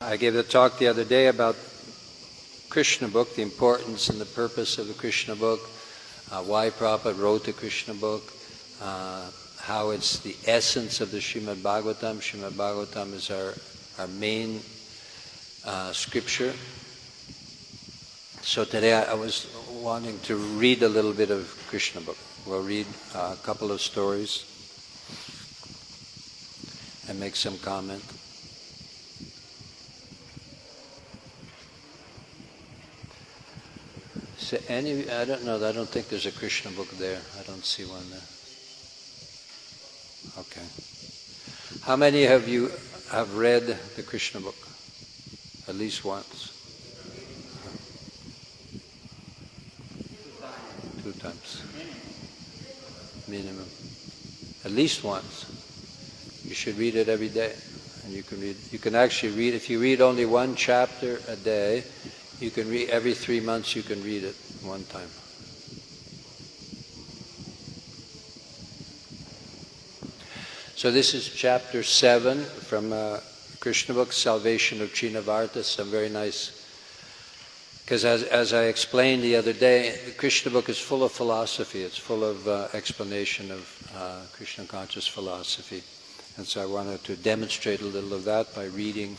I gave a talk the other day about Krishna book, the importance and the purpose of the Krishna book, why Prabhupada wrote the Krishna book, how it's the essence of the Srimad Bhagavatam. Srimad Bhagavatam is our main scripture. So today I was wanting to read a little bit of Krishna book. We'll read a couple of stories and make some comment. So I don't think there's a Krishna book there. I don't see one there. Okay. How many of you have read the Krishna book? At least once? 2 times. Minimum. At least once. You should read it every day. And you can actually read, if you read only 1 chapter a day, you can read every 3 months. You can read it one time. So this is chapter 7 from Krishna book, Salvation of Trinavarta. Some very nice. Because as I explained the other day, the Krishna book is full of philosophy. It's full of explanation of Krishna conscious philosophy. And so I wanted to demonstrate a little of that by reading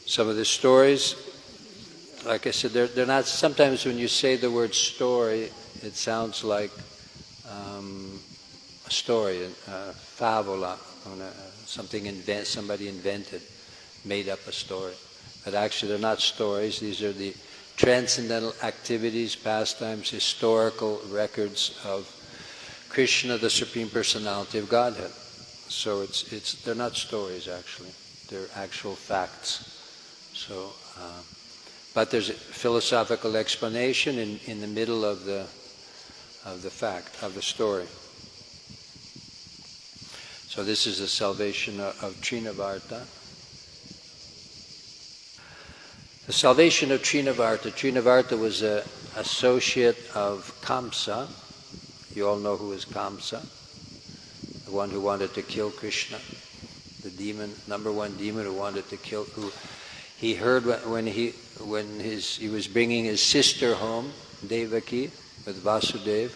some of the stories. Like I said, they're not, sometimes when you say the word story, it sounds like a story, a favola, something somebody invented, made up a story. But actually they're not stories. These are the transcendental activities, pastimes, historical records of Krishna, the Supreme Personality of Godhead. So they're not stories actually. They're actual facts. So. But there's a philosophical explanation in the middle of the fact, of the story. So this is the salvation of Trinavarta. The salvation of Trinavarta. Trinavarta was an associate of Kamsa. You all know who is Kamsa, the one who wanted to kill Krishna, the demon, number 1 demon who wanted to kill. Who he heard when he was bringing his sister home, Devaki, with Vasudeva,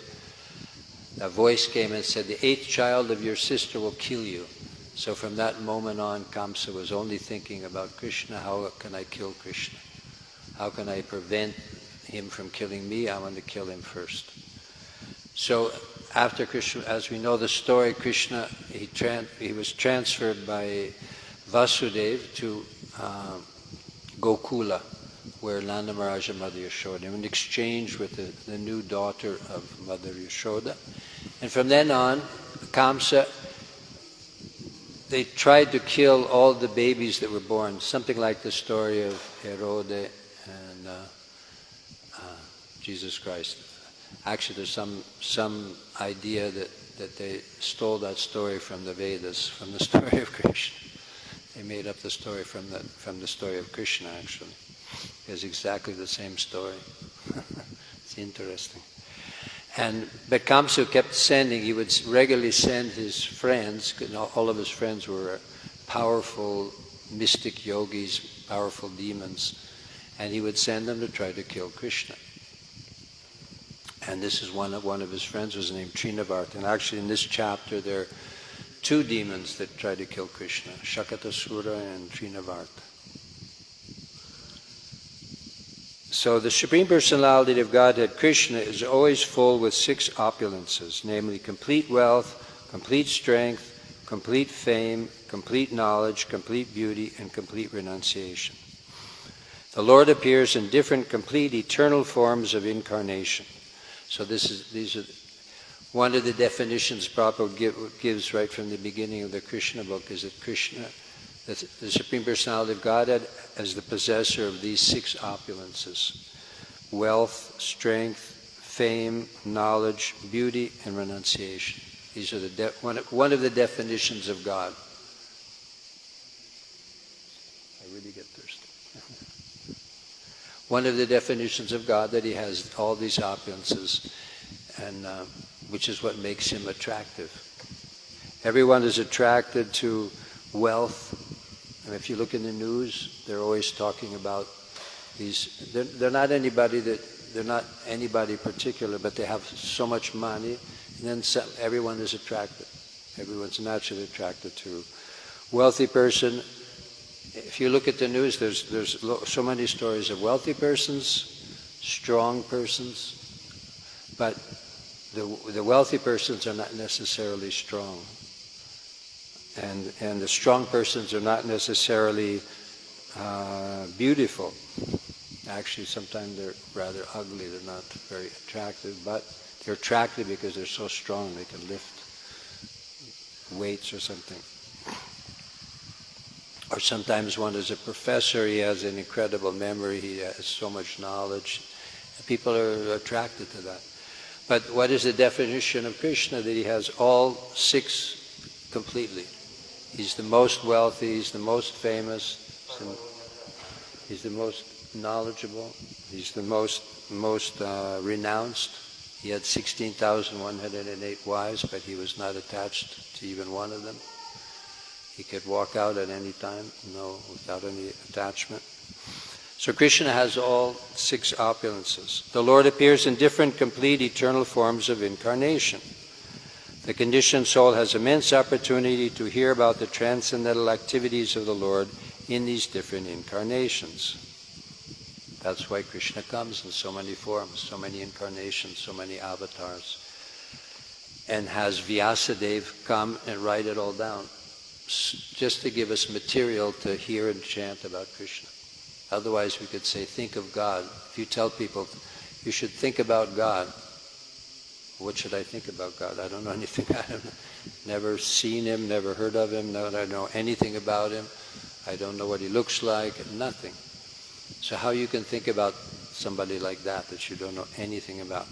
a voice came and said, "The 8th child of your sister will kill you." So from that moment on, Kamsa was only thinking about Krishna. How can I kill Krishna? How can I prevent him from killing me? I want to kill him first. So after Krishna, as we know the story, Krishna, he was transferred by Vasudeva to Gokula, where Nanda Maharaj and Mother Yashoda, in exchange with the new daughter of Mother Yashoda. And from then on, Kamsa, they tried to kill all the babies that were born, something like the story of Herode and Jesus Christ. Actually, there's some idea that they stole that story from the Vedas, from the story of Krishna. They made up the story from the story of Krishna, actually. It's exactly the same story. It's interesting. But Kamsa kept sending, he would regularly send his friends, all of his friends were powerful mystic yogis, powerful demons, and he would send them to try to kill Krishna. And this is one of his friends was named Trinavarta. And actually in this chapter there are 2 demons that try to kill Krishna, Shakatasura and Trinavarta. So the Supreme Personality of Godhead, Krishna, is always full with 6 opulences, namely complete wealth, complete strength, complete fame, complete knowledge, complete beauty, and complete renunciation. The Lord appears in different, complete, eternal forms of incarnation. So these are one of the definitions Prabhupada gives right from the beginning of the Krishna book, is that Krishna, the Supreme Personality of Godhead, as the possessor of these 6 opulences: wealth, strength, fame, knowledge, beauty, and renunciation. These are one of the definitions of God. I really get thirsty. One of the definitions of God, that he has all these opulences, and which is what makes him attractive. Everyone is attracted to wealth And if you look in the news, they're always talking about these. They're not anybody particular, but they have so much money, and then everyone is attracted. Everyone's naturally attracted to wealthy person. If you look at the news, there's so many stories of wealthy persons, strong persons, but the wealthy persons are not necessarily strong. And the strong persons are not necessarily beautiful. Actually, sometimes they're rather ugly. They're not very attractive, but they're attractive because they're so strong. They can lift weights or something. Or sometimes one is a professor. He has an incredible memory. He has so much knowledge. People are attracted to that. But what is the definition of Krishna? That he has all six completely. He's the most wealthy, he's the most famous, he's the most knowledgeable, he's the most renounced. He had 16,108 wives, but he was not attached to even one of them. He could walk out at any time, without any attachment. So Krishna has all six opulences. The Lord appears in different, complete, eternal forms of incarnation. The conditioned soul has immense opportunity to hear about the transcendental activities of the Lord in these different incarnations. That's why Krishna comes in so many forms, so many incarnations, so many avatars. And has Vyasadeva come and write it all down, just to give us material to hear and chant about Krishna. Otherwise we could say, think of God. If you tell people, you should think about God, what should I think about God? I don't know anything about him. Never seen him, never heard of him, I don't know anything about him. I don't know what he looks like, nothing. So how you can think about somebody like that you don't know anything about?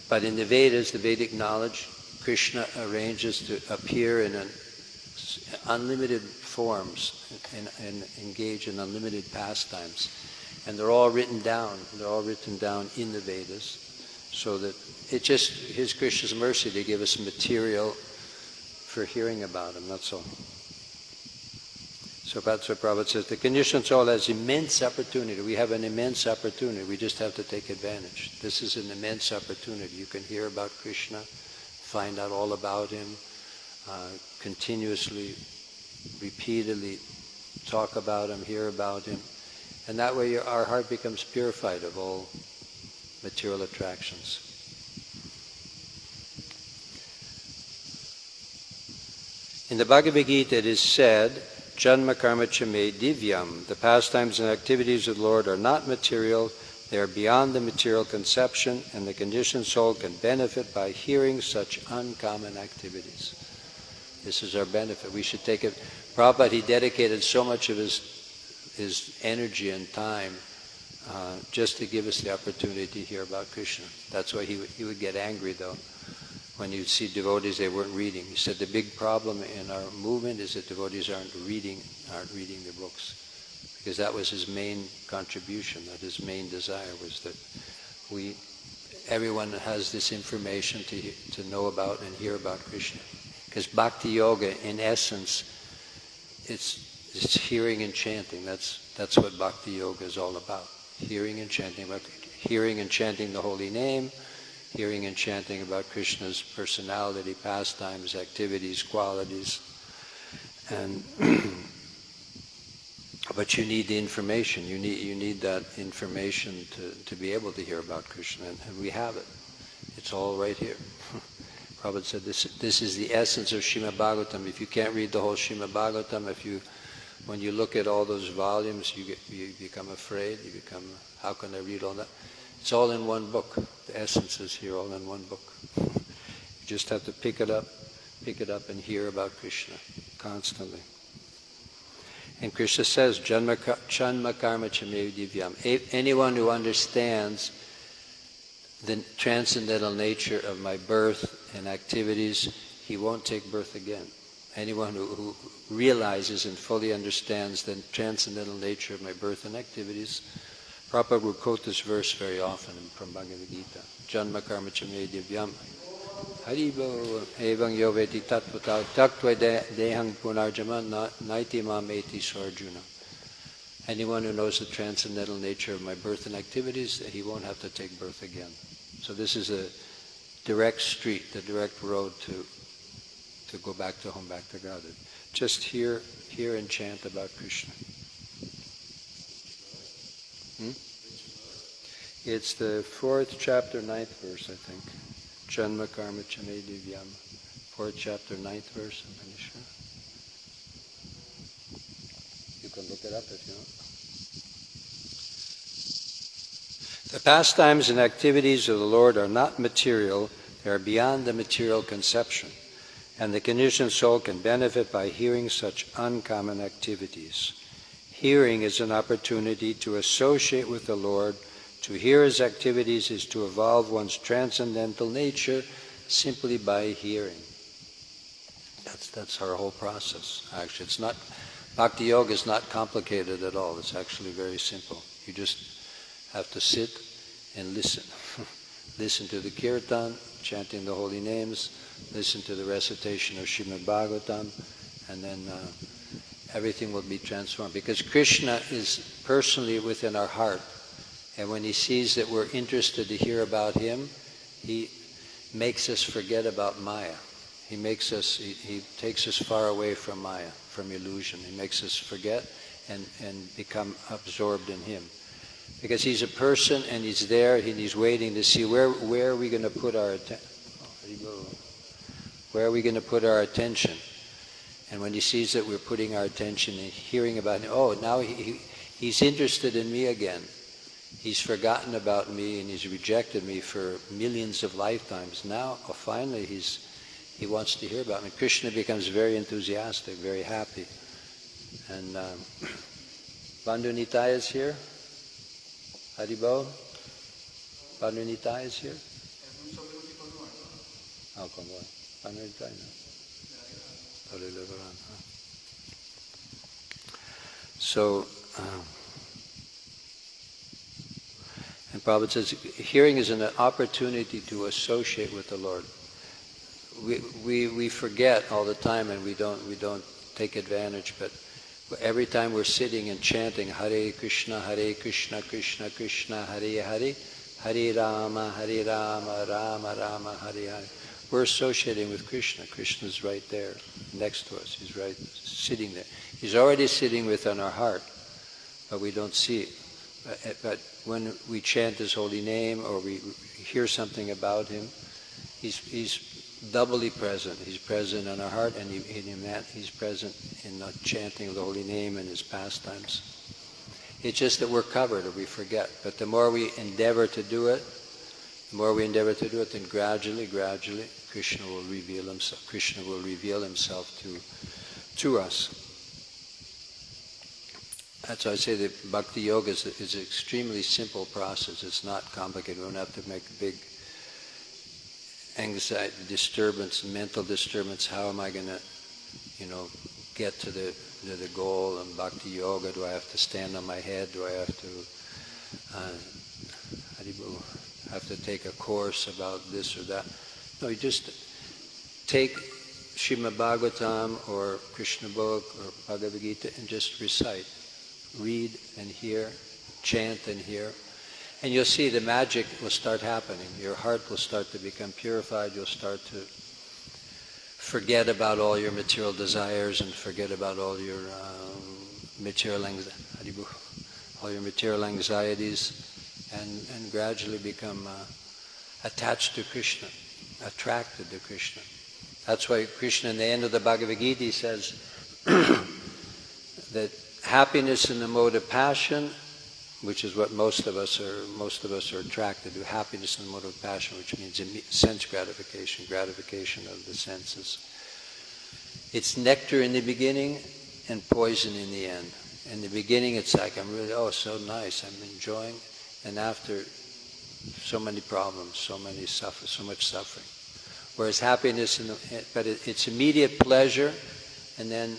But in the Vedas, the Vedic knowledge, Krishna arranges to appear in unlimited forms and engage in unlimited pastimes. And they're all written down. They're all written down in the Vedas. So that it just, His Krishna's mercy to give us material for hearing about Him, that's all. So that's what Prabhupada says. The conditioned soul has immense opportunity. We have an immense opportunity. We just have to take advantage. This is an immense opportunity. You can hear about Krishna, find out all about Him, continuously, repeatedly talk about Him, hear about Him. And that way our heart becomes purified of all material attractions. In the Bhagavad Gita it is said, Janma karma chame divyam, the pastimes and activities of the Lord are not material, they are beyond the material conception, and the conditioned soul can benefit by hearing such uncommon activities. This is our benefit. We should take it. Prabhupada, he dedicated so much of his energy and time just to give us the opportunity to hear about Krishna. That's why he would get angry, though, when you'd see devotees, they weren't reading. He said the big problem in our movement is that devotees aren't reading the books. Because that was his main contribution, that his main desire was that everyone has this information to know about and hear about Krishna. Because bhakti-yoga, in essence, it's hearing and chanting. That's what bhakti-yoga is all about. Hearing and chanting the holy name, hearing and chanting about Krishna's personality, pastimes, activities, qualities. And but you need the information. You need that information to be able to hear about Krishna, and we have it. It's all right here. Prabhupada said this is the essence of Srimad Bhagavatam. If you can't read the whole Srimad Bhagavatam, when you look at all those volumes, you become afraid. You become, how can I read all that? It's all in one book. The essence is here, all in one book. You just have to pick it up and hear about Krishna constantly. And Krishna says, Janma karma chame divyam. Anyone who understands the transcendental nature of my birth and activities, he won't take birth again. Anyone who realizes and fully understands the transcendental nature of my birth and activities, Prabhupada will quote this verse very often from Bhagavad Gita. Janma karma chame divyam. Haribo evang yoveti tattva taktva dehang punarjama naiti mam eti sarjuna. Anyone who knows the transcendental nature of my birth and activities, he won't have to take birth again. So this is a direct street, the direct road to go back to home, back to God. Just hear and chant about Krishna. It's the 4th chapter, 9th verse, I think. Janma karma chame divyam. 4th chapter, 9th verse, I'm pretty sure. You can look it up if you want. The pastimes and activities of the Lord are not material, they are beyond the material conception, and the conditioned soul can benefit by hearing such uncommon activities. Hearing is an opportunity to associate with the Lord. To hear his activities is to evolve one's transcendental nature simply by hearing. That's our whole process. Actually, it's not, bhakti-yoga is not complicated at all. It's actually very simple. You just have to sit and listen. Listen to the kirtan, chanting the holy names, listen to the recitation of Srimad Bhagavatam, and then everything will be transformed. Because Krishna is personally within our heart. And when he sees that we're interested to hear about him, he makes us forget about Maya. He takes us far away from Maya, from illusion. He makes us forget and become absorbed in him. Because he's a person and he's there and he's waiting to see where are we going to put our attention. Where are we going to put our attention? And when he sees that we're putting our attention and hearing about him, now he's interested in me again. He's forgotten about me and he's rejected me for millions of lifetimes. Now, finally, he wants to hear about me. Krishna becomes very enthusiastic, very happy. And Bandhu Nitai is here. Haribo? Bandhu Nitai is here? Oh, come on. Bandhu Nitai, no? So, and Prabhupada says, hearing is an opportunity to associate with the Lord. We forget all the time and we don't take advantage, but every time we're sitting and chanting Hare Krishna, Krishna Krishna, Hare Hare, Hare Rama, Rama Rama, Hare Hare. We're associating with Krishna. Krishna's right there, next to us. He's right sitting there. He's already sitting within our heart, but we don't see it. But when we chant his holy name or we hear something about him, he's doubly present. He's present in our heart, and he's present in the chanting of the holy name and his pastimes. It's just that we're covered or we forget. But the more we endeavor to do it, then gradually, Krishna will reveal himself. Krishna will reveal himself to us. That's why I say that bhakti-yoga is an extremely simple process. It's not complicated. We don't have to make a big anxiety, disturbance, mental disturbance. How am I going to, get to the goal in bhakti-yoga? Do I have to stand on my head? Do I have to take a course about this or that? No, you just take Srimad Bhagavatam or Krishna book or Bhagavad Gita and just recite. Read and hear, chant and hear, and you'll see the magic will start happening. Your heart will start to become purified. You'll start to forget about all your material desires and forget about all your material anxieties, and gradually become attached to Krishna, attracted to Krishna. That's why Krishna, in the end of the Bhagavad Gita, says that happiness in the mode of passion, which is what most of us are attracted to, happiness in the mode of passion, which means sense gratification of the senses. It's nectar in the beginning and poison in the end. In the beginning it's like, I'm really, so nice, I'm enjoying, and after, so many problems, so much suffering. Whereas happiness, it's immediate pleasure, and then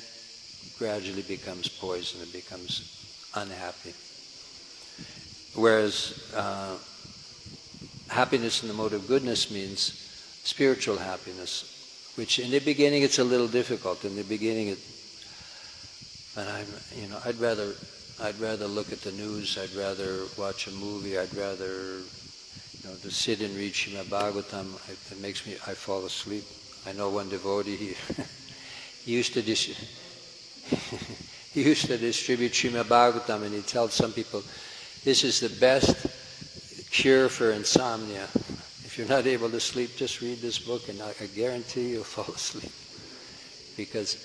gradually becomes poison, it becomes unhappy. Whereas happiness in the mode of goodness means spiritual happiness, which in the beginning it's a little difficult. In the beginning, I'd rather look at the news. I'd rather watch a movie. I'd rather, to sit and read Srimad Bhagavatam. It makes me. I fall asleep. I know one devotee. He used to distribute Srimad Bhagavatam, and he tells some people, "This is the best cure for insomnia. If you're not able to sleep, just read this book, and I guarantee you'll fall asleep." Because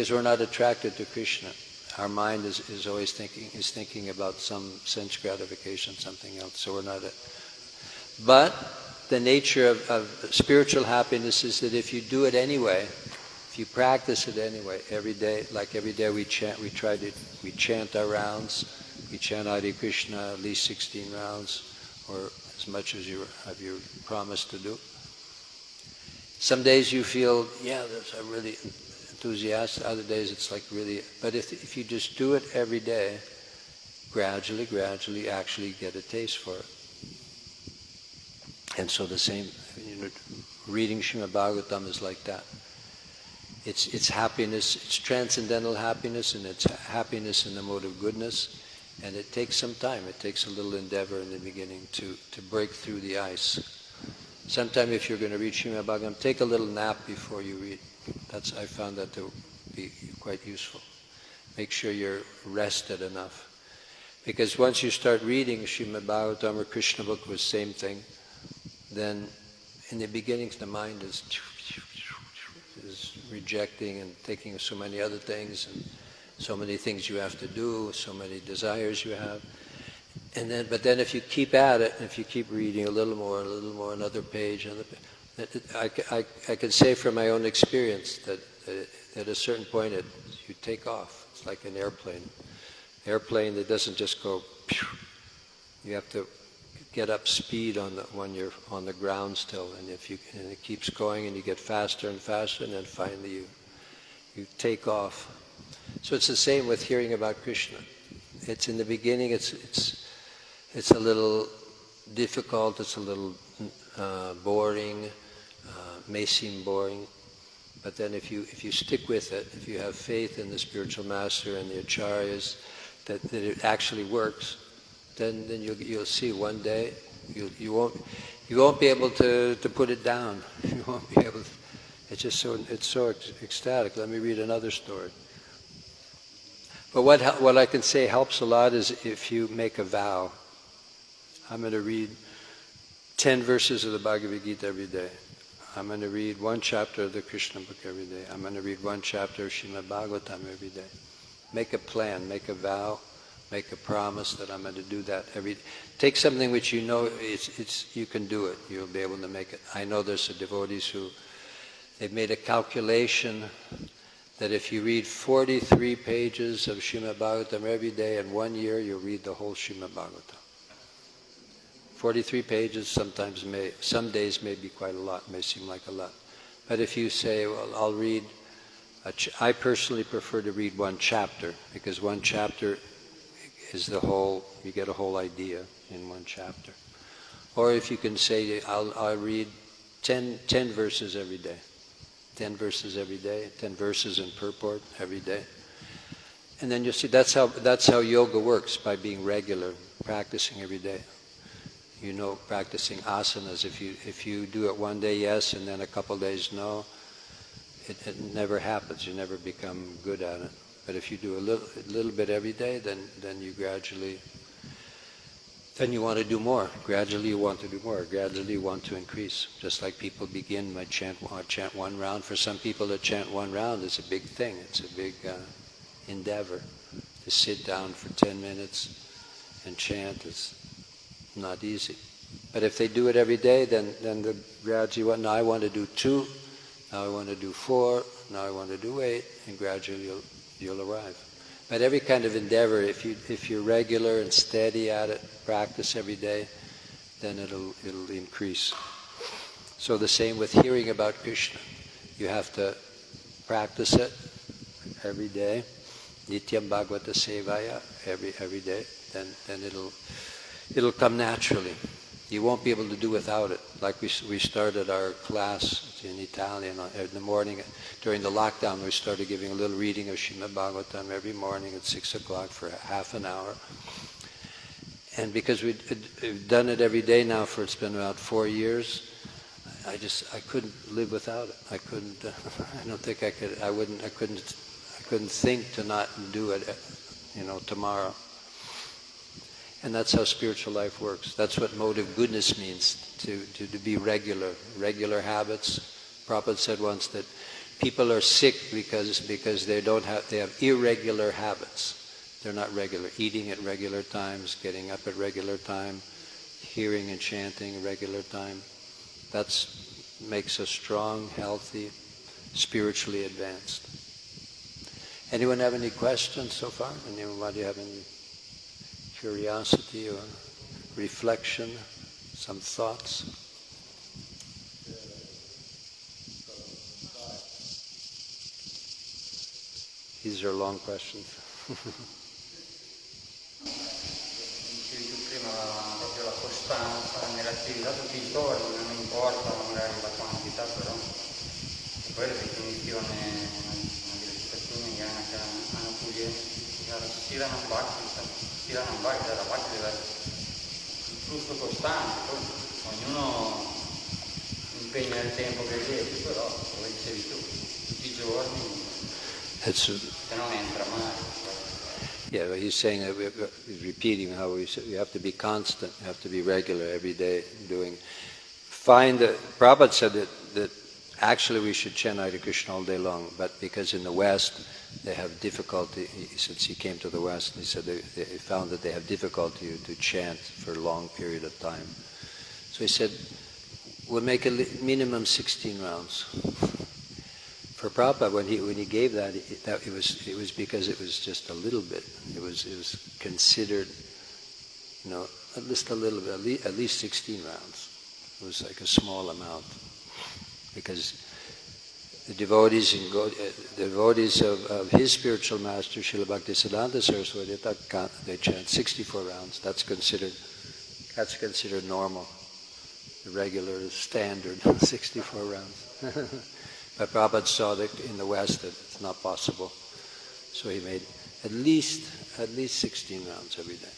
we're not attracted to Krishna. Our mind is always thinking about some sense gratification, something else. So we're not. But the nature of spiritual happiness is that if you do it anyway, if you practice it anyway, every day, like every day we chant our rounds. We chant Hare Krishna at least 16 rounds, or as much as you have your promise to do. Some days you feel, I'm really enthusiastic. Other days it's like really. But if you just do it every day, gradually, actually get a taste for it. And so the same, reading Srimad Bhagavatam is like that. It's happiness, it's transcendental happiness, and it's happiness in the mode of goodness. And it takes some time. It takes a little endeavor in the beginning to break through the ice. Sometime if you're going to read Srimad Bhagavatam, take a little nap before you read. I found that to be quite useful. Make sure you're rested enough. Because once you start reading Srimad Bhagavatam or Krishna book with same thing, then in the beginning the mind is rejecting and thinking of so many other things, and so many things you have to do, so many desires you have. But then if you keep at it, if you keep reading a little more, another page, I can say from my own experience that at a certain point you take off. It's like an airplane. Airplane that doesn't just go, you have to get up speed when you're on the ground still, and it keeps going, and you get faster and faster, and then finally you take off. So it's the same with hearing about Krishna. It's in the beginning. It's a little difficult. It's a little boring. May seem boring, but then if you stick with it, if you have faith in the spiritual master and the acharyas, that it actually works, then you'll see one day you won't be able to put it down. You won't be able to, it's so ecstatic. Let me read another story. But what I can say helps a lot is if you make a vow. I'm going to read 10 verses of the Bhagavad Gita every day. I'm going to read one chapter of the Krishna book every day. I'm going to read one chapter of Srimad Bhagavatam every day. Make a plan, make a vow, make a promise that I'm going to do that every day. Take something which you know you can do it. You'll be able to make it. I know there's devotees they've made a calculation that if you read 43 pages of Srimad Bhagavatam every day in 1 year, you'll read the whole Srimad Bhagavatam. 43 pages some days may be quite a lot, may seem like a lot. But if you say, well, I'll read, I personally prefer to read one chapter, because one chapter is you get a whole idea in one chapter. Or if you can say, I'll read 10 verses every day. 10 verses every day, 10 verses in purport every day. And then you'll see that's how yoga works, by being regular, practicing every day. Practicing asanas. If you do it one day, yes, and then a couple days, no, it never happens. You never become good at it. But if you do a little bit every day, then you gradually, then you want to do more. Gradually you want to do more. Gradually you want to increase. Just like people begin by chant one round. For some people to chant one round is a big thing. It's a big endeavor. To sit down for 10 minutes and chant is not easy. But if they do it every day, then the gradually, now I want to do 2, now I want to do 4, now I want to do 8, and gradually you'll arrive. But every kind of endeavor, if you're regular and steady at it, practice every day, then it'll increase. So the same with hearing about Krishna. You have to practice it every day. Nityam Bhagavata Sevaya, every day, then it'll come naturally. You won't be able to do without it. Like we started our class in Italian in the morning. During the lockdown, we started giving a little reading of Srimad Bhagavatam every morning at 6 o'clock for half an hour. And because we've done it every day now for, it's been about 4 years, I couldn't live without it. I couldn't, I don't think I could, I couldn't think to not do it, tomorrow. And that's how spiritual life works. That's what mode of goodness means, to be regular habits. Prabhupada said once that people are sick because they have irregular habits. They're not regular. Eating at regular times, getting up at regular time, hearing and chanting at regular time. That makes us strong, healthy, spiritually advanced. Anyone have any questions so far? Anybody have any curiosity or reflection, some thoughts? These are long questions. Dicevi tu prima proprio la costanza nell'attività tutti i giorni, non importa magari la quantità, però e poi la definizione, una situazione che hanno pure la stila non basta, la parte deve il flusso costante, poi ognuno impegna il tempo che riesce, però come dicevi tu, tutti i giorni, se non entra mai. Yeah, but he's saying that he's repeating how we have to be constant, we have to be regular every day doing. Prabhupada said that actually we should chant Hare Krishna all day long, but because in the West they have difficulty, since he came to the West, he said they found that they have difficulty to chant for a long period of time. So he said, we'll make a minimum 16 rounds. For Prabhupada, when he gave that it was because it was just a little bit. It was considered, at least a little bit, at least 16 rounds. It was like a small amount, because the devotees of his spiritual master, Srila Bhaktisiddhanta Saraswati, they chant 64 rounds. That's considered normal, the regular standard, 64 rounds. But Prabhupada saw that in the West that it's not possible. So he made at least 16 rounds every day.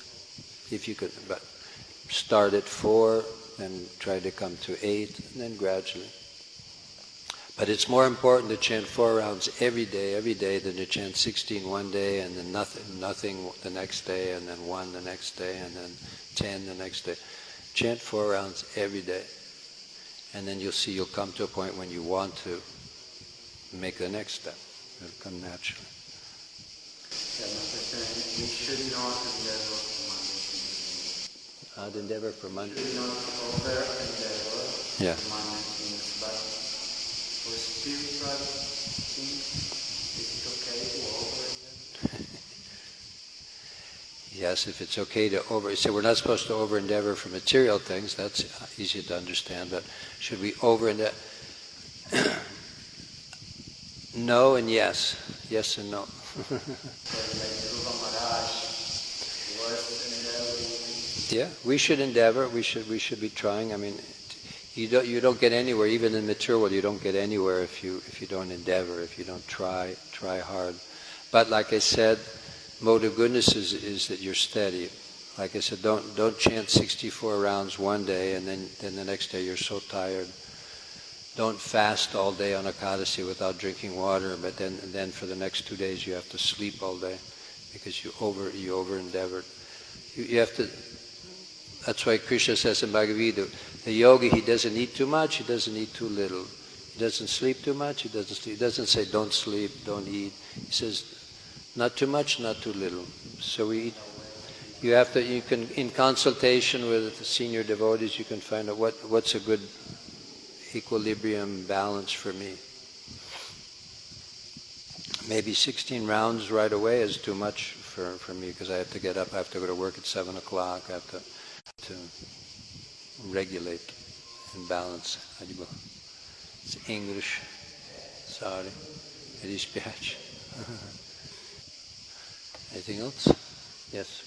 If you could, but start at 4, then try to come to 8, and then gradually. But it's more important to chant 4 rounds every day than to chant 16 one day and then nothing the next day, and then 1 the next day, and then 10 the next day. Chant 4 rounds every day. And then you'll see you'll come to a point when you want to make the next step. It'll come naturally. We should not endeavor for money. I'd endeavor for money. We should not over-endeavor for money things, but for spiritual things, is it okay to over-endeavor? Yes, if it's okay to so we're not supposed to over-endeavor for material things, that's easy to understand, but should we over-endeavor? No and yes. Yes and no. Yeah, we should endeavor. We should be trying. I mean, you don't get anywhere. Even in material world, you don't get anywhere if you don't endeavor, if you don't try hard. But like I said, mode of goodness is that you're steady. Like I said, don't chant 64 rounds one day and then the next day you're so tired. Don't fast all day on Ekadasi without drinking water, but then for the next 2 days you have to sleep all day because you over-endeavored. You have to. That's why Krishna says in Bhagavad Gita, the yogi, he doesn't eat too much, he doesn't eat too little. He doesn't sleep too much, he doesn't sleep. He doesn't say don't sleep, don't eat. He says not too much, not too little. So we eat. You can, in consultation with the senior devotees, you can find out what's a good equilibrium balance for me. Maybe 16 rounds right away is too much for me because I have to get up, I have to go to work at 7 o'clock, I have to regulate and balance. It's English. Sorry. Mi dispiace. Anything else? Yes.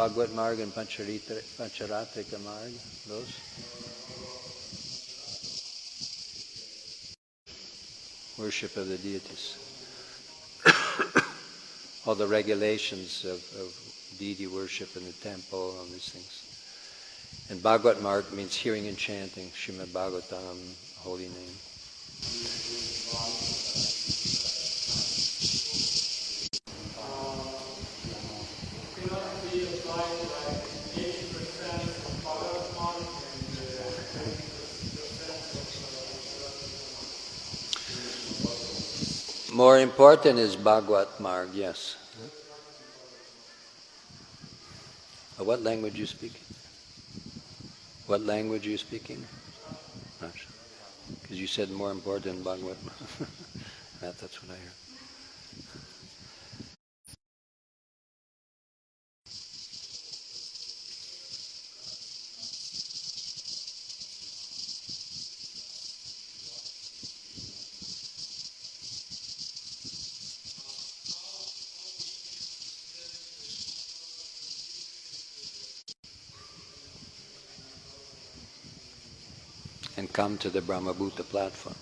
Bhagavad Marg and Pancharatrika Marg, those? Worship of the deities. All the regulations of deity worship in the temple, all these things. And Bhagavad Marg means hearing and chanting, Srimad Bhagavatam, holy name. More important is Bhagavad Marg, yes. What language you speak? What language are you speaking? Because you said more important Bhagavad. That's what I heard. And come to the Brahmabhuta platform.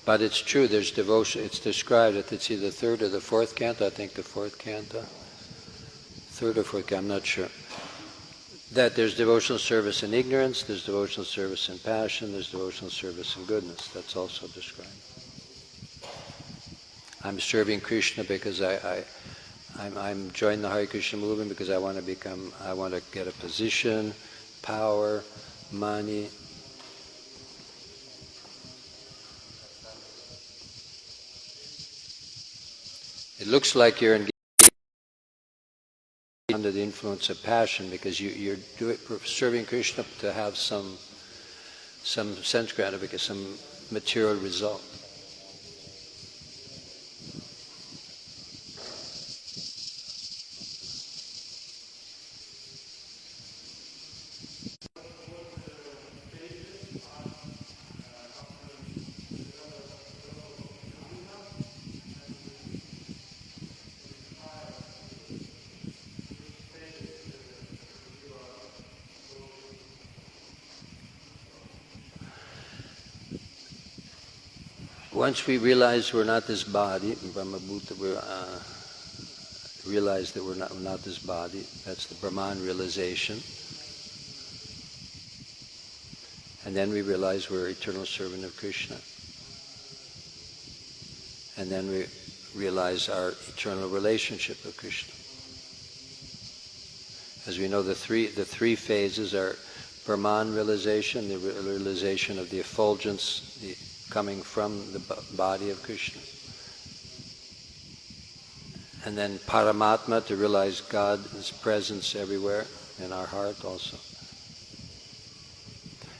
But it's true, there's devotion, it's described that it's either third or the fourth canto, I think the fourth canto, third or fourth canto, I'm not sure, that there's devotional service in ignorance, there's devotional service in passion, there's devotional service in goodness. That's also described. I'm serving Krishna because I'm joining the Hare Krishna movement because I want to get a position, power, money. It looks like you're engaged under the influence of passion because you're serving Krishna to have some sense gratification, some material result. Once we realize we're not this body, Brahmabhuta, we realize that we're not this body, that's the Brahman realization. And then we realize we're eternal servant of Krishna. And then we realize our eternal relationship with Krishna. As we know, the three phases are Brahman realization, the realization of the effulgence, coming from the body of Krishna. And then Paramatma, to realize God's presence everywhere, in our heart also.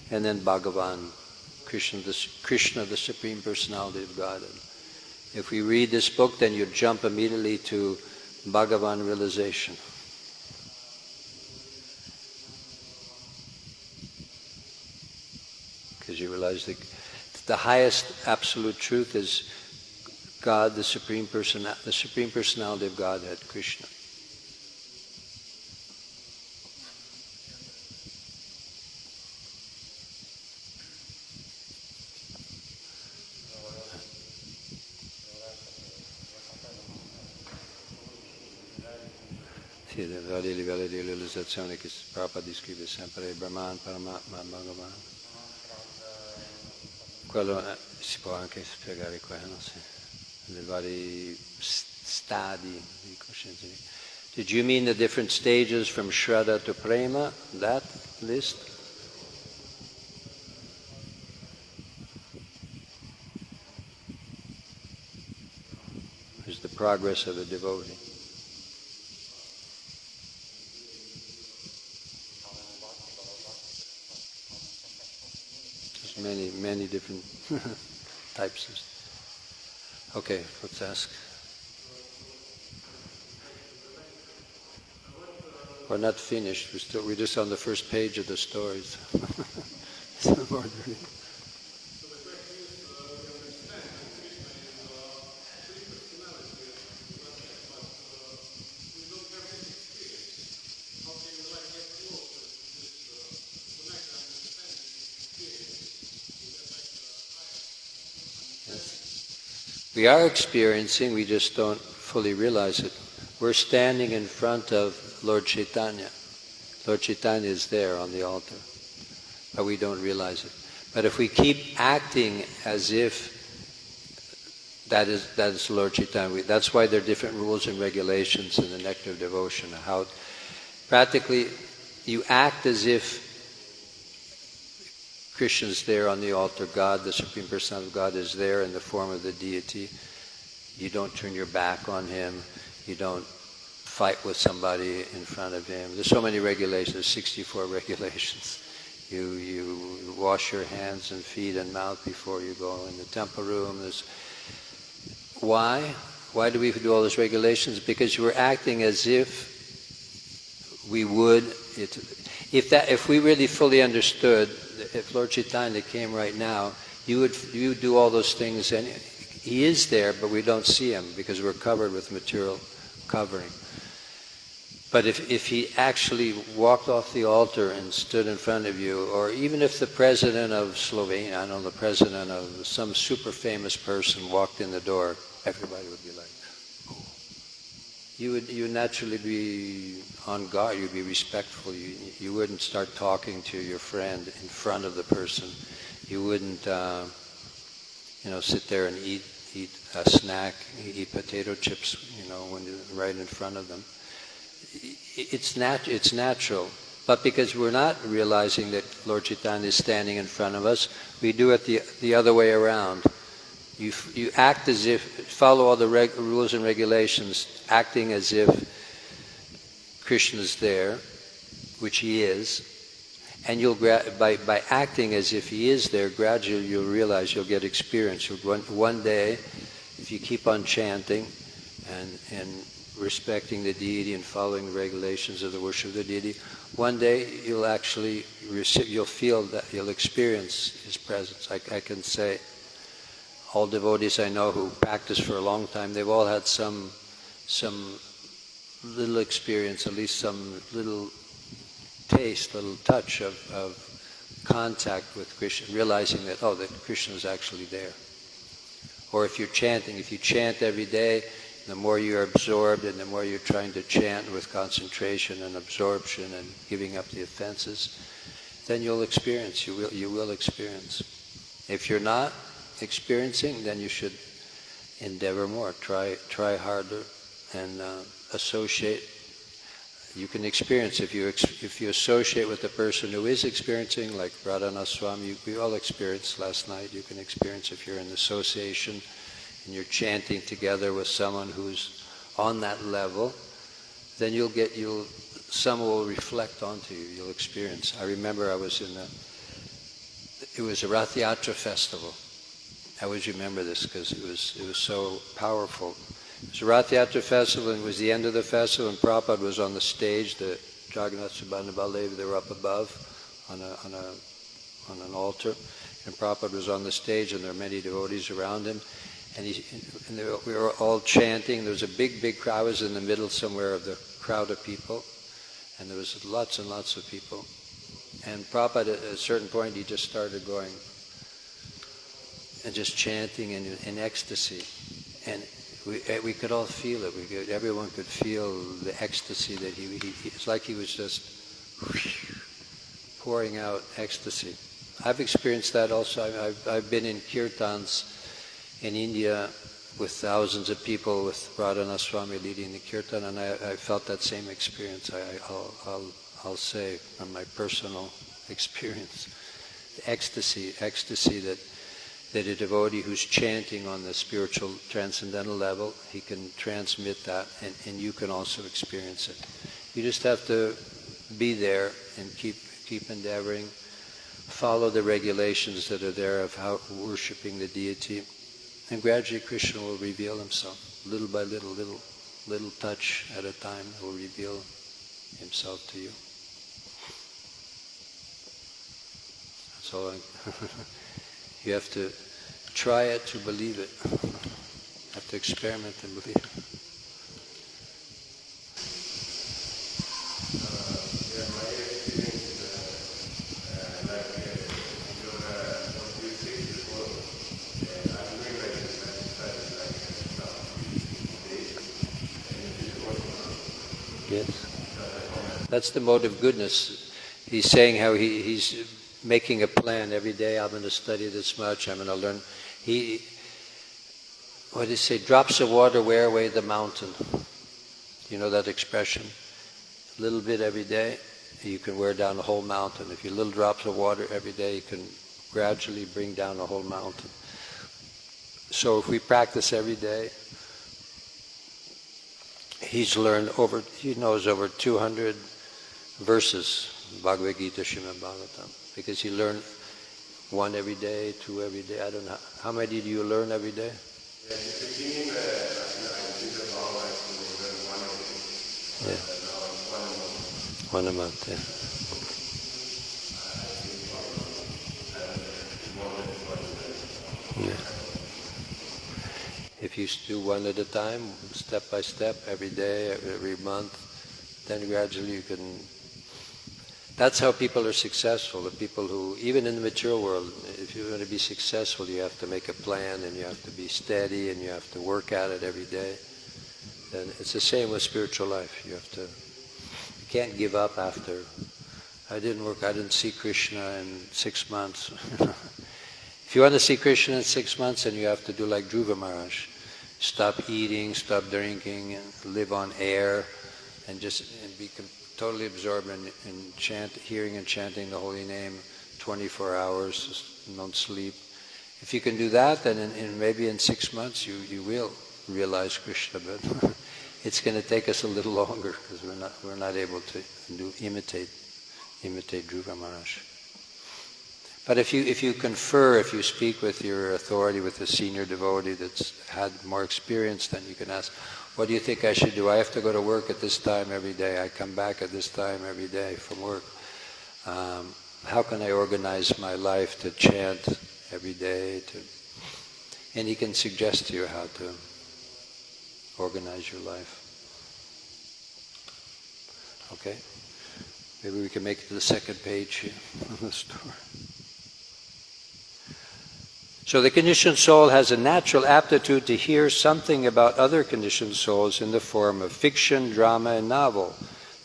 And then Bhagavan, Krishna, the Supreme Personality of Godhead. If we read this book, then you jump immediately to Bhagavan realization. Because you realize the highest absolute truth is God, the Supreme Personality of Godhead, Krishna. Sì, dei vari livelli di realizzazione che Prabhupada descrive sempre, Brahman, Paramatma, Bhagavan. Quello si può anche spiegare quello, sì. Dei vari stadi di coscienza. Did you mean the different stages from Shraddha to Prema, that list? Is the progress of a devotee. There's many different types of. Okay, let's ask. We're not finished. We're just on the first page of the stories. We are experiencing, we just don't fully realize it. We're standing in front of Lord Chaitanya. Lord Chaitanya is there on the altar, but we don't realize it. But if we keep acting as if that is Lord Chaitanya, that's why there are different rules and regulations in the Nectar of Devotion. How practically you act as if Krishna's there on the altar, God, the Supreme Personality of God, is there in the form of the deity. You don't turn your back on him. You don't fight with somebody in front of him. There's so many regulations, there's 64 regulations. You wash your hands and feet and mouth before you go in the temple room. Why? Why do we do all those regulations? Because we're acting as if we would, if we really fully understood, if Lord Chaitanya came right now, you would do all those things, and he is there, but we don't see him because we're covered with material covering. But if he actually walked off the altar and stood in front of you, or even if the president of Slovenia, I don't know, the president of some super famous person walked in the door, everybody would be like, oh. You would naturally be on guard, you'd be respectful, you wouldn't start talking to your friend in front of the person. You wouldn't sit there and eat a snack, eat potato chips, right in front of them. It's natural, but because we're not realizing that Lord Chaitanya is standing in front of us, we do it the other way around. You act as if, follow all the rules and regulations, acting as if Krishna's there, which he is, and by acting as if he is there, gradually you'll realize you'll get experience. One day, if you keep on chanting and respecting the deity and following the regulations of the worship of the deity, one day you'll actually you'll feel that, you'll experience his presence. I can say, all devotees I know who practice for a long time, they've all had some little experience, at least some little taste, little touch of contact with Krishna, realizing that, that Krishna is actually there. Or if you chant every day, the more you're absorbed and the more you're trying to chant with concentration and absorption and giving up the offenses, then you'll experience, you will experience. If you're not experiencing, then you should endeavor more, try harder and associate. You can experience, if you associate with a person who is experiencing, like Radhanath Swami, we all experienced last night, you can experience if you're in association and you're chanting together with someone who's on that level, then someone will reflect onto you, you'll experience. I remember it was a Rath Yatra festival. I always remember this because it was so powerful. It was a Rath Yatra festival, and it was the end of the festival, and Prabhupada was on the stage, the Jagannath Subhadra Baladev, they were up above on an altar, and Prabhupada was on the stage, and there were many devotees around him, and we were all chanting. There was a big crowd. I was in the middle somewhere of the crowd of people, and there was lots and lots of people. And Prabhupada, at a certain point, he just started going and just chanting in ecstasy. And we could all feel it. Everyone could feel the ecstasy that it's like he was just pouring out ecstasy. I've experienced that also. I've been in kirtans in India with thousands of people, with Radhanath Swami leading the kirtan, and I felt that same experience. I'll say from my personal experience, the ecstasy that a devotee who's chanting on the spiritual transcendental level, he can transmit that, and you can also experience it. You just have to be there and keep endeavoring, follow the regulations that are there of how worshipping the deity, and gradually Krishna will reveal himself, little by little touch at a time. He will reveal himself to you. So you have to try it to believe it. You have to experiment and believe it. My experience is what do you say before? I'm doing like this exercise, like That's the mode of goodness. He's saying how he's making a plan every day. I'm going to study this much. I'm going to learn. What did he say? Drops of water wear away the mountain. You know that expression? A little bit every day, you can wear down a whole mountain. If you little drops of water every day, you can gradually bring down a whole mountain. So if we practice every day, he knows over 200 verses, Bhagavad Gita, Srimad Bhagavatam, because he learned one every day, two every day. I don't know. How many do you learn every day? Yeah, at the beginning, I did about one a week. Yeah. One a month, yeah. Yeah. If you do one at a time, step by step, every day, every month, then gradually you can... That's how people are successful. The people who, even in the material world, if you want to be successful, you have to make a plan, and you have to be steady, and you have to work at it every day. And it's the same with spiritual life. You can't give up after. I didn't see Krishna in 6 months. If you want to see Krishna in 6 months, then you have to do like Dhruva Maharaj. Stop eating, stop drinking, and live on air, and be totally absorbed in hearing and chanting the holy name 24 hours, just don't sleep. If you can do that, then maybe in 6 months you will realize Krishna, but it's going to take us a little longer because we're not able to imitate Dhruva Maharaj. But if you confer, if you speak with your authority, with a senior devotee that's had more experience, then you can ask, what do you think I should do? I have to go to work at this time every day. I come back at this time every day from work. How can I organize my life to chant every day? And he can suggest to you how to organize your life. Okay? Maybe we can make it to the second page here of the story. So the conditioned soul has a natural aptitude to hear something about other conditioned souls in the form of fiction, drama, and novel.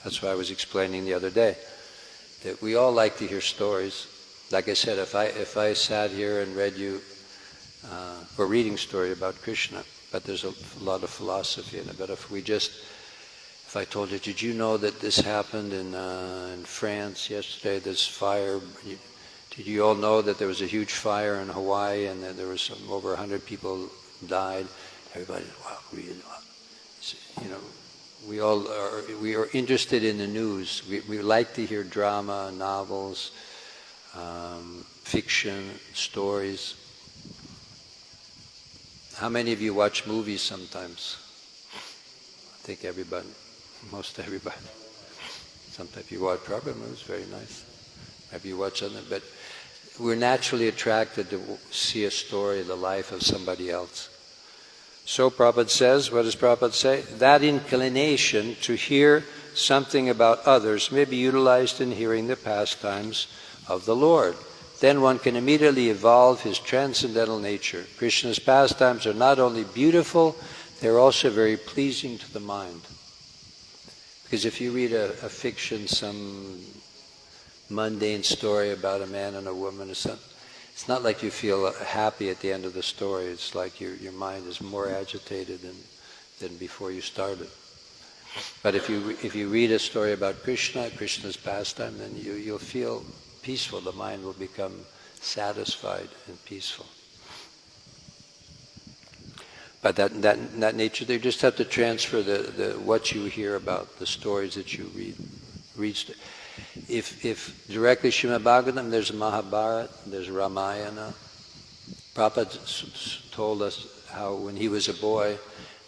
That's what I was explaining the other day, that we all like to hear stories. Like I said, if I sat here and read you a reading story about Krishna, but there's a lot of philosophy in it, but if I told you, did you know that this happened in France yesterday, this fire? Did you all know that there was a huge fire in Hawaii and that there was over 100 people died? Everybody, wow, really? We are interested in the news. We like to hear drama, novels, fiction, stories. How many of you watch movies sometimes? I think everybody, most everybody. Sometimes you watch proper movies, very nice. Maybe you watch something, but we're naturally attracted to see a story, the life of somebody else. So Prabhupada says, what does Prabhupada say? That inclination to hear something about others may be utilized in hearing the pastimes of the Lord. Then one can immediately evolve his transcendental nature. Krishna's pastimes are not only beautiful, they're also very pleasing to the mind. Because if you read a fiction, some mundane story about a man and a woman or something, it's not like you feel happy at the end of the story. It's like your mind is more agitated than before you started. But if you read a story about Krishna's pastime, then you'll feel peaceful. The mind will become satisfied and peaceful. But that nature, they just have to transfer the what you hear about, the stories that you read. If directly Srimad Bhagavatam, there's Mahabharata, there's Ramayana. Prabhupada told us how when he was a boy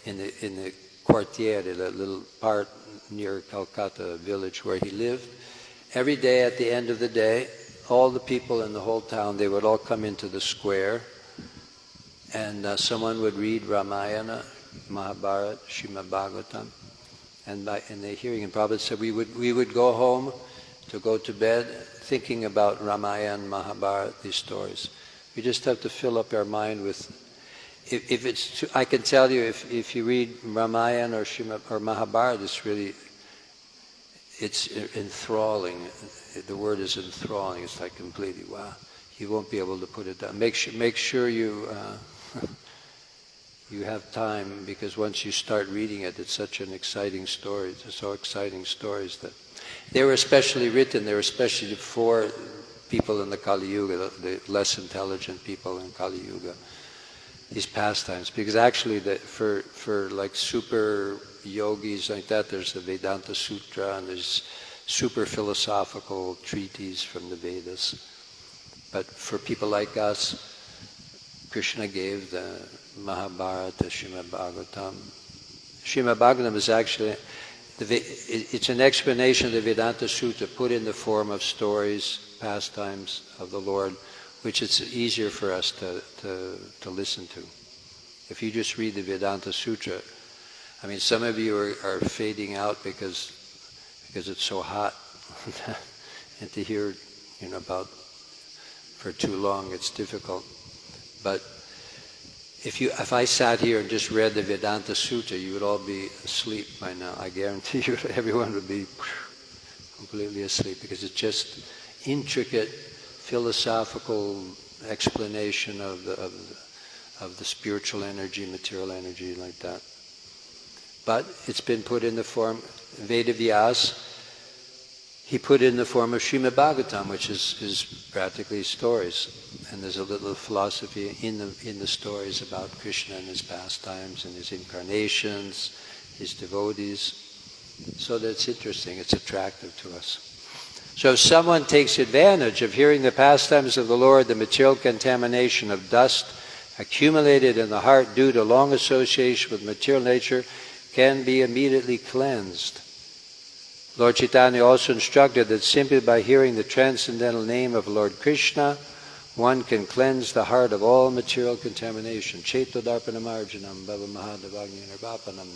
in the quartiere, that little part near Calcutta village where he lived, every day at the end of the day, all the people in the whole town, they would all come into the square, and someone would read Ramayana, Mahabharata, Srimad Bhagavatam, and the hearing. And Prabhupada said we would go home to go to bed thinking about Ramayana, Mahabharata, these stories. We just have to fill up our mind with. If it's too, I can tell you, if you read Ramayana or Mahabharata, it's enthralling. The word is enthralling. It's like completely, wow. You won't be able to put it down. Make sure you you have time, because once you start reading it, it's such an exciting story. It's so exciting stories that they were especially written. They were especially for people in the Kali Yuga, the less intelligent people in Kali Yuga. These pastimes, because actually, for like super yogis like that, there's the Vedanta Sutra, and there's super philosophical treatises from the Vedas. But for people like us, Krishna gave the Mahabharata, Srimad Bhagavatam. Srimad Bhagavatam is actually, it's an explanation of the Vedanta Sutra put in the form of stories, pastimes of the Lord, which it's easier for us to listen to. If you just read the Vedanta Sutra, I mean, some of you are fading out because it's so hot, and to hear, about for too long, it's difficult. But if I sat here and just read the Vedanta Sutra, you would all be asleep by now. I guarantee you, everyone would be completely asleep, because it's just intricate philosophical explanation of the spiritual energy, material energy, like that. But it's been put in the form, Veda Vyas, he put it in the form of Srimad Bhagavatam, which is practically stories. And there's a little philosophy in the stories about Krishna and his pastimes and his incarnations, his devotees. So that's interesting, it's attractive to us. So if someone takes advantage of hearing the pastimes of the Lord, the material contamination of dust accumulated in the heart due to long association with material nature can be immediately cleansed. Lord Chaitanya also instructed that simply by hearing the transcendental name of Lord Krishna, one can cleanse the heart of all material contamination. Chaito darpanamarjanam bhava mahadavagni nirvapanam.